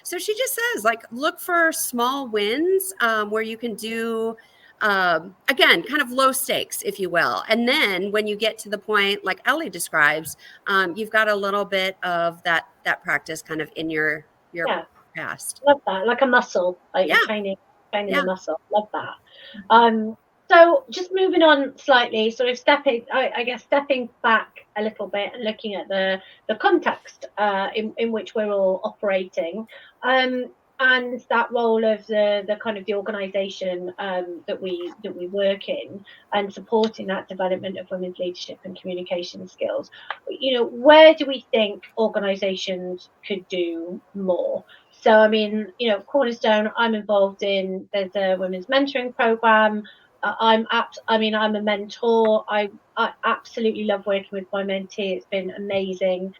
So she just says, like, look for small wins where you can do, again, kind of low stakes, if you will. And then when you get to the point, like Ellie describes, you've got a little bit of that practice kind of in your past. Love that, like a muscle, like you're training a muscle. Love that. So just moving on slightly, sort of stepping back a little bit and looking at the context in which we're all operating, and that role of the kind of the organisation that we work in, and supporting that development of women's leadership and communication skills. You know, where do we think organisations could do more? So, I mean, you know, Cornerstone, I'm involved in, there's a women's mentoring program. I'm a mentor. I absolutely love working with my mentee. It's been amazing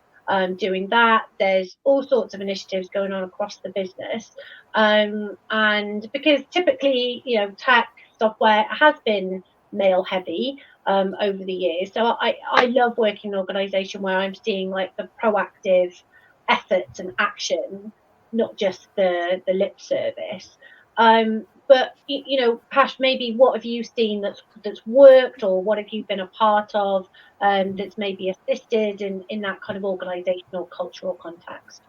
doing that. There's all sorts of initiatives going on across the business. And because typically, you know, tech software has been male heavy over the years. So I love working in an organisation where I'm seeing like the proactive efforts and action, not just the lip service. But you know, Pash, maybe what have you seen that's worked, or what have you been a part of that's maybe assisted in that kind of organizational cultural context?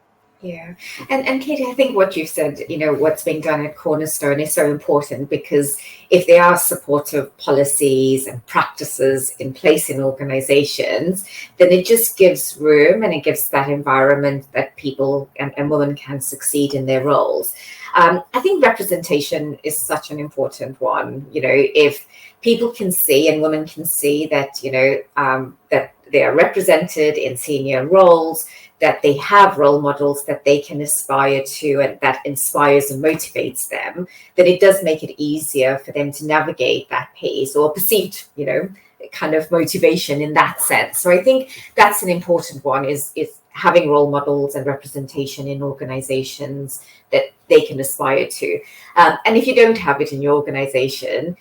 Yeah. And Katie, I think what you said, you know, what's being done at Cornerstone is so important, because if there are supportive policies and practices in place in organizations, then it just gives room and it gives that environment that people and women can succeed in their roles. I think representation is such an important one. You know, if people can see and women can see that, you know, that they are represented in senior roles, that they have role models that they can aspire to and that inspires and motivates them, then it does make it easier for them to navigate that pace or perceived, you know, kind of motivation in that sense. So I think that's an important one, is having role models and representation in organizations that they can aspire to. And if you don't have it in your organization,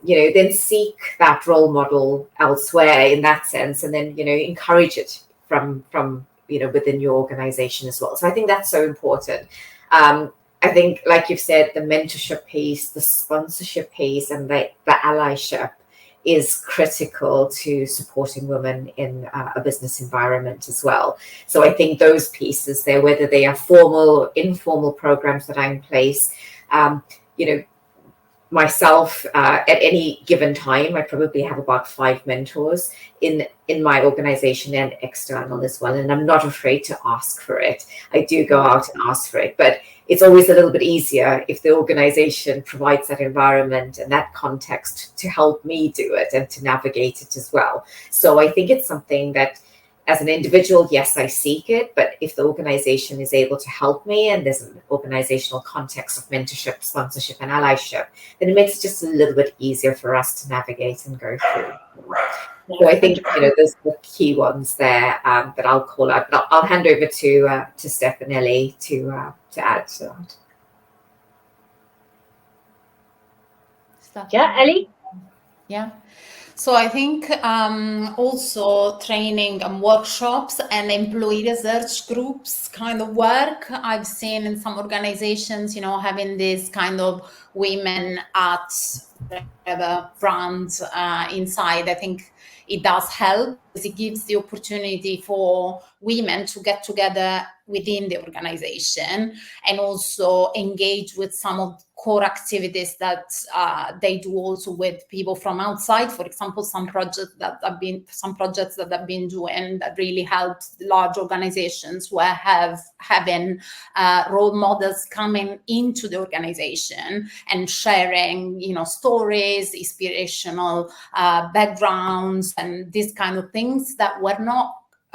you know, then seek that role model elsewhere in that sense, and then, you know, encourage it from you know, within your organization as well. So I think that's so important. I think, like you've said, the mentorship piece, the sponsorship piece, and the allyship is critical to supporting women in a business environment as well. So I think those pieces there, whether they are formal or informal programs that are in place, you know, myself, at any given time, I probably have about 5 mentors in my organization and external as well. And I'm not afraid to ask for it. I do go out and ask for it, but it's always a little bit easier if the organization provides that environment and that context to help me do it and to navigate it as well. So I think it's something that, as an individual, yes, I seek it, but if the organization is able to help me and there's an organizational context of mentorship, sponsorship, and allyship, then it makes it just a little bit easier for us to navigate and go through. So I think, you know, there's the key ones there that I'll call out. But I'll hand over to Steph and Ellie to add to that. Yeah, Ellie? Yeah. So I think also training and workshops and employee research groups kind of work. I've seen in some organizations, you know, having this kind of women at whatever brand inside. I think it does help, because it gives the opportunity for women to get together within the organization and also engage with some of the core activities that they do also with people from outside. For example, some projects that have been doing that really helped large organizations where having role models coming into the organization and sharing, you know, stories, inspirational backgrounds, and these kind of things that were not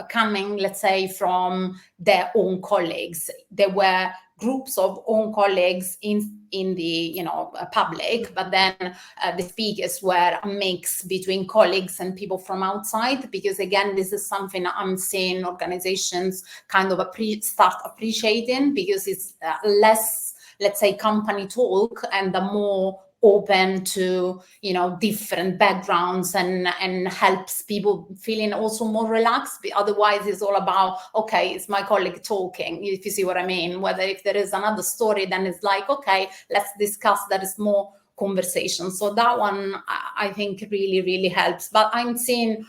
coming, let's say, from their own colleagues. There were groups of own colleagues in the, you know, public, but then the speakers were a mix between colleagues and people from outside, because again, this is something I'm seeing organizations kind of start appreciating, because it's less, let's say, company talk and the more open to, you know, different backgrounds and helps people feeling also more relaxed. Otherwise it's all about, okay, it's my colleague talking, if you see what I mean. Whether if there is another story, then it's like, okay, let's discuss, that is more conversation. So that one I think really helps. But I'm seeing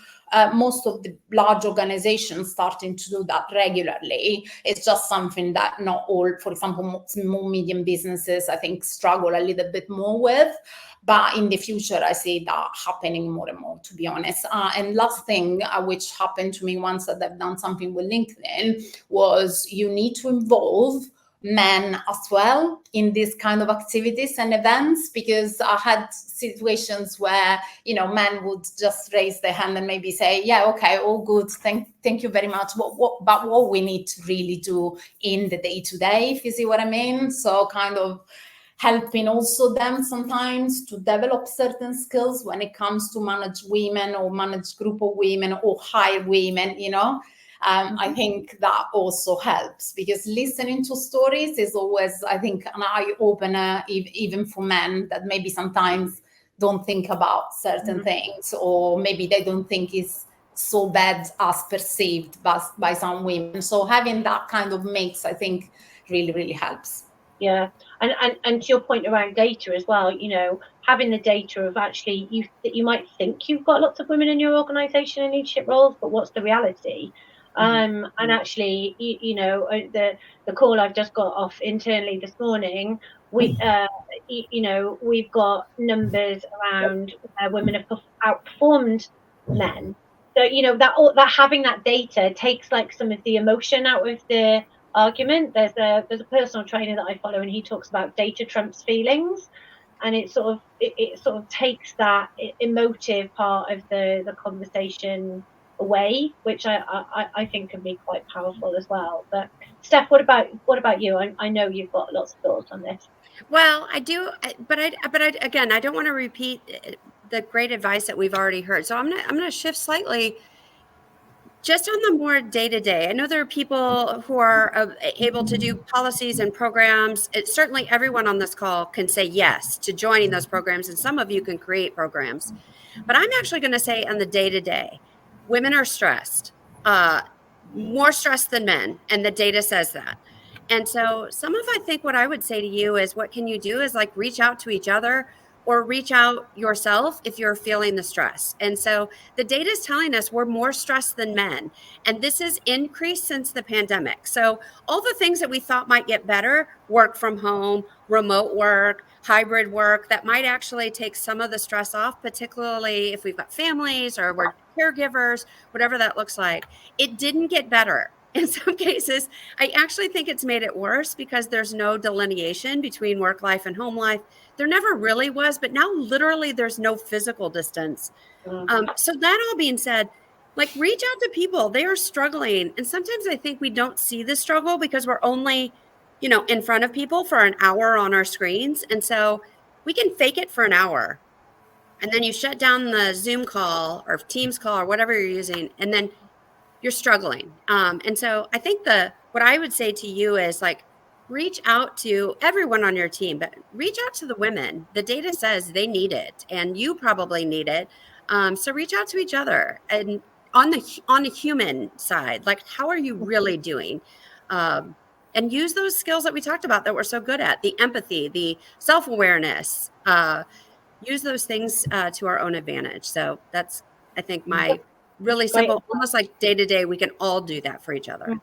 most of the large organizations starting to do that regularly. It's just something that not all, for example, small medium businesses I think struggle a little bit more with. But in the future, I see that happening more and more, to be honest. And last thing, which happened to me once that I've done something with LinkedIn, was you need to involve men as well in these kind of activities and events, because I had situations where, you know, men would just raise their hand and maybe say, yeah, okay, all good, thank you very much, but what we need to really do in the day-to-day, if you see what I mean. So kind of helping also them sometimes to develop certain skills when it comes to manage women or manage group of women or hire women, you know. I think that also helps, because listening to stories is always, I think, an eye-opener, even for men that maybe sometimes don't think about certain things, or maybe they don't think it's so bad as perceived by some women. So having that kind of mix, I think, really helps. Yeah, and to your point around data as well, you know, having the data of actually you might think you've got lots of women in your organisation in leadership roles, but what's the reality? And actually, you know, the call I've just got off internally this morning, we, you know, we've got numbers around where women have outperformed men. So, you know, that having that data takes like some of the emotion out of the argument. There's a personal trainer that I follow, and he talks about data trumps feelings, and it sort of takes that emotive part of the conversation away, which I think can be quite powerful as well. But Steph, what about you? I know you've got lots of thoughts on this. Well, I do, but again, I don't want to repeat the great advice that we've already heard. So I'm gonna shift slightly. Just on the more day-to-day, I know there are people who are able to do policies and programs. Certainly everyone on this call can say yes to joining those programs, and some of you can create programs. But I'm actually going to say on the day-to-day, women are stressed, more stressed than men, and the data says that. And so I think what I would say to you is, what can you do is like reach out to each other, or reach out yourself if you're feeling the stress. And so the data is telling us we're more stressed than men. And this has increased since the pandemic. So all the things that we thought might get better, work from home, remote work, hybrid work, that might actually take some of the stress off, particularly if we've got families or we're caregivers, whatever that looks like. It didn't get better. In some cases, I actually think it's made it worse, because there's no delineation between work life and home life. There never really was, but now literally there's no physical distance. So that all being said, like, reach out to people. They are struggling. And sometimes I think we don't see the struggle because we're only, you know, in front of people for an hour on our screens. And so we can fake it for an hour. And then you shut down the Zoom call or Teams call or whatever you're using, and then you're struggling. And so I think what I would say to you is, like, reach out to everyone on your team, but reach out to the women. The data says they need it, and you probably need it. So reach out to each other, and on the human side, like, how are you really doing? And use those skills that we talked about that we're so good at: the empathy, the self-awareness. Use those things to our own advantage. So that's, I think, my really simple, almost like day-to-day, we can all do that for each other.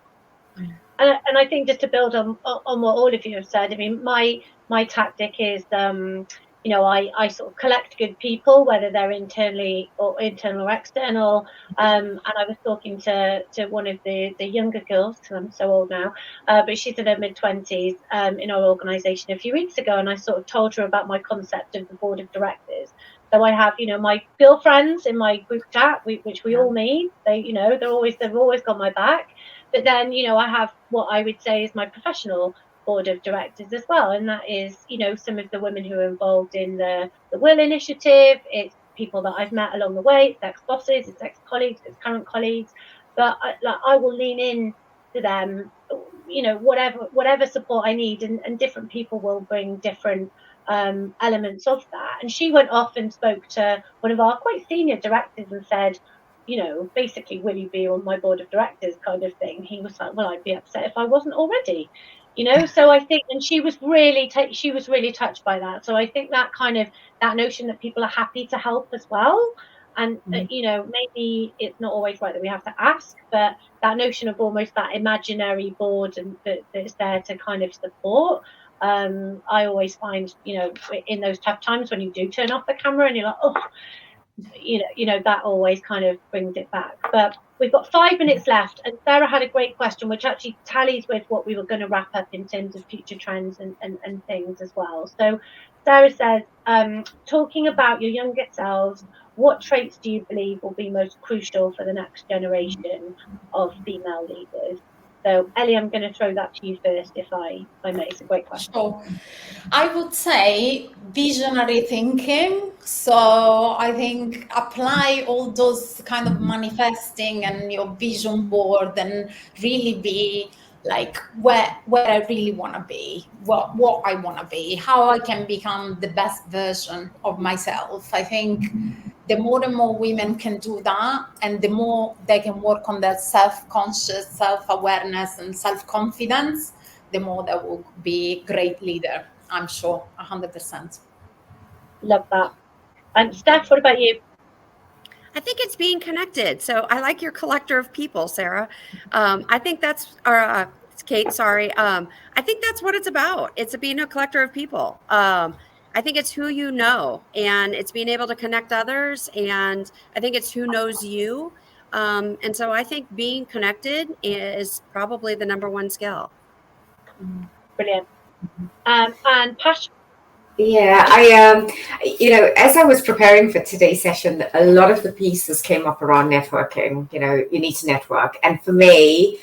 And I think, just to build on what all of you have said, I mean, my tactic is, you know, I sort of collect good people, whether they're internal or external. And I was talking to one of the younger girls, because I'm so old now, but she's in her mid-20s, in our organisation a few weeks ago, and I sort of told her about my concept of the board of directors. So I have, you know, my girlfriends in my group chat, which we all need. They, you know, they've always got my back. But then, you know, I have what I would say is my professional board of directors as well, and that is, you know, some of the women who are involved in the Will Initiative. It's people that I've met along the way. It's ex-bosses, it's ex-colleagues, it's current colleagues. But I will lean in to them, you know, whatever support I need, and different people will bring different elements of that. And she went off and spoke to one of our quite senior directors and said, you know, basically, will you be on my board of directors kind of thing. He was like, well, I'd be upset if I wasn't already, you know. So I think, and she was really touched by that. So I think that kind of, that notion that people are happy to help as well. And you know, maybe it's not always right that we have to ask, but that notion of almost that imaginary board and that's there to kind of support. I always find, you know, in those tough times when you do turn off the camera and you're like, oh, you know, that always kind of brings it back. But we've got 5 minutes left, and Sarah had a great question, which actually tallies with what we were going to wrap up in terms of future trends and things as well. So Sarah says, talking about your younger selves, what traits do you believe will be most crucial for the next generation of female leaders? So Ellie, I'm going to throw that to you first, if I may. It's a great question. Sure. I would say visionary thinking. So I think apply all those kind of manifesting and your vision board, and really be like where I really want to be, what I want to be, how I can become the best version of myself. I think the more and more women can do that, and the more they can work on their self-conscious, self-awareness and self-confidence, the more they will be great leader. I'm sure, 100%. Love that. And Steph, what about you? I think it's being connected. So I like your collector of people, Sarah. I think that's, Kate, sorry. I think that's what it's about. It's being a collector of people. I think it's who you know, and it's being able to connect others. And I think it's who knows you. And so I think being connected is probably the number one skill. Brilliant. And Pash? Yeah, I you know, as I was preparing for today's session, a lot of the pieces came up around networking. You know, you need to network, and for me,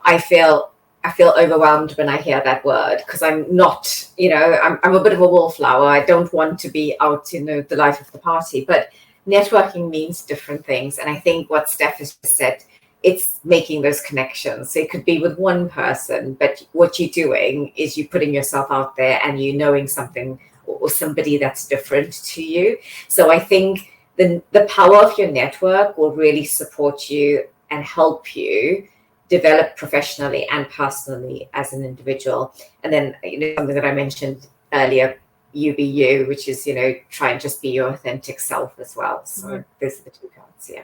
I feel overwhelmed when I hear that word, because I'm not, you know, I'm a bit of a wallflower. I don't want to be out, you know, the life of the party, but networking means different things, and I think what Steph has just said, it's making those connections. So it could be with one person, but what you're doing is you're putting yourself out there and you knowing something or somebody that's different to you. So I think the power of your network will really support you and help you develop professionally and personally as an individual. And then, you know, something that I mentioned earlier, you be you, which is, you know, try and just be your authentic self as well. So those are the two parts. Yeah.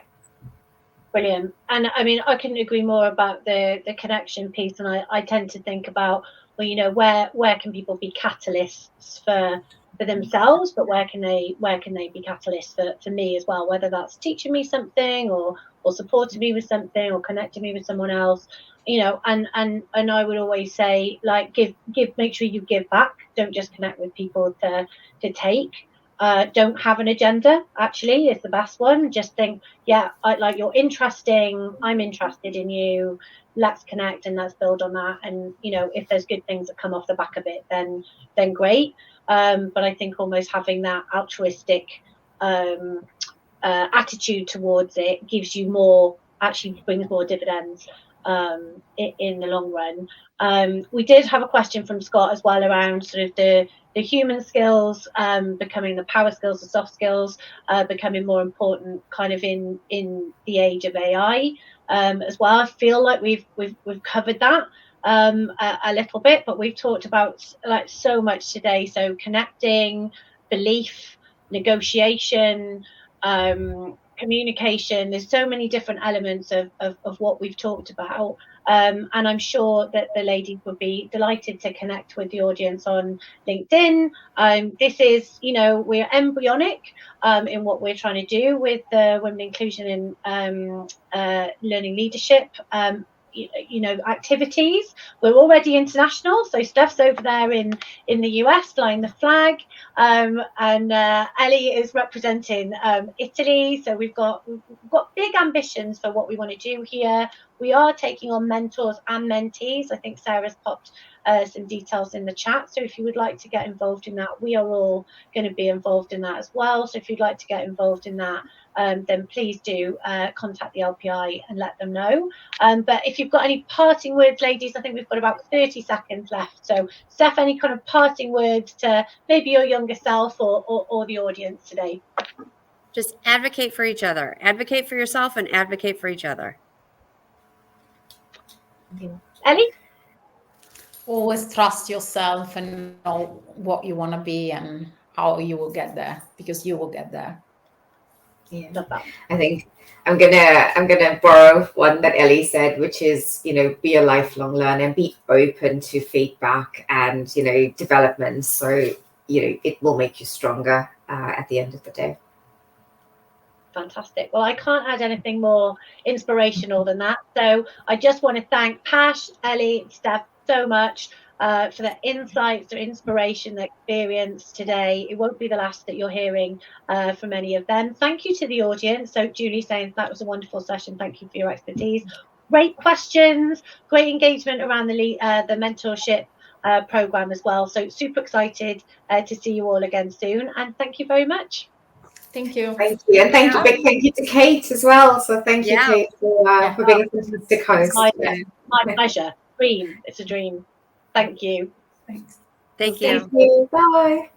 Brilliant. And I mean, I couldn't agree more about the connection piece. And I tend to think about, well, you know, where can people be catalysts for themselves, but where can they be catalysts for me as well, whether that's teaching me something or supporting me with something or connecting me with someone else, you know. And I would always say, like, make sure you give back. Don't just connect with people to take. Don't have an agenda, actually, is the best one. Just think, yeah, like, you're interesting, I'm interested in you, let's connect and let's build on that. And, you know, if there's good things that come off the back of it, then great. But I think almost having that altruistic attitude towards it gives you more, actually brings more dividends in the long run. We did have a question from Scott as well around sort of the human skills becoming the power skills, the soft skills becoming more important kind of in the age of AI as well. I feel like we've covered that a little bit, but we've talked about like so much today. So connecting, belief, negotiation, communication. There's so many different elements of what we've talked about. And I'm sure that the ladies would be delighted to connect with the audience on LinkedIn. This is, you know, we're embryonic in what we're trying to do with the women inclusion in learning leadership. You know, activities. We're already international, so Steph's over there in the US flying the flag, and Ellie is representing Italy. So we've got big ambitions for what we want to do here. We are taking on mentors and mentees. I think Sarah's popped some details in the chat. So if you would like to get involved in that, we are all going to be involved in that as well. So if you'd like to get involved in that, then please do contact the LPI and let them know. But if you've got any parting words, ladies, I think we've got about 30 seconds left. So, Steph, any kind of parting words to maybe your younger self or the audience today? Just advocate for each other. Advocate for yourself and advocate for each other. Ellie? Always trust yourself and know what you want to be and how you will get there, because you will get there. Yeah, I think I'm gonna borrow one that Ellie said, which is, be a lifelong learner and be open to feedback and, development. So, it will make you stronger at the end of the day. Fantastic. Well, I can't add anything more inspirational than that. So I just want to thank Pash, Ellie, Steph so much for the insights, their inspiration, their experience today. It won't be the last that you're hearing from any of them. Thank you to the audience. So Julie saying that was a wonderful session. Thank you for your expertise. Great questions, great engagement around the mentorship program as well. So super excited to see you all again soon. And thank you very much. Thank you. Thank you. And big thank you to Kate as well. So thank you, Kate, for being a fantastic host. My pleasure. Dream. It's a dream. Thank you. Thanks. Thank you. Thank you. Bye.